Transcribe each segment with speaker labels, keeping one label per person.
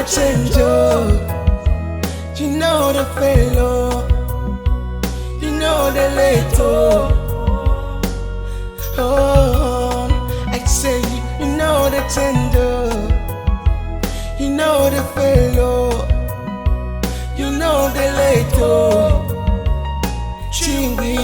Speaker 1: Change, you know the fellow, you know the little. Oh, I say you know the tender, you know the fellow, you know the little. Chinwe.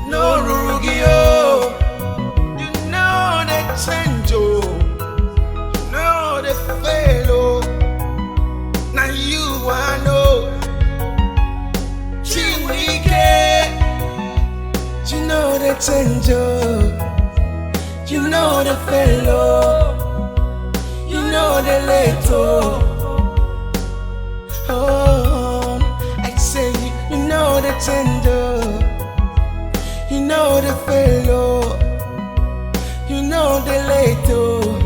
Speaker 2: No Rurugio, you know the change, you know the fellow. Now you I know, Chinwe,
Speaker 1: you know the change, you know the fellow, you know the little. Oh, I say you know the tender, you know the fellow, you know the little.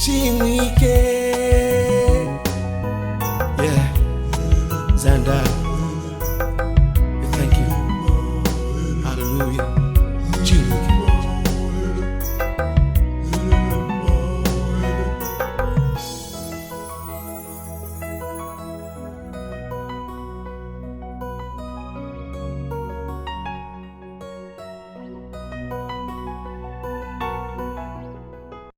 Speaker 1: Chinwe.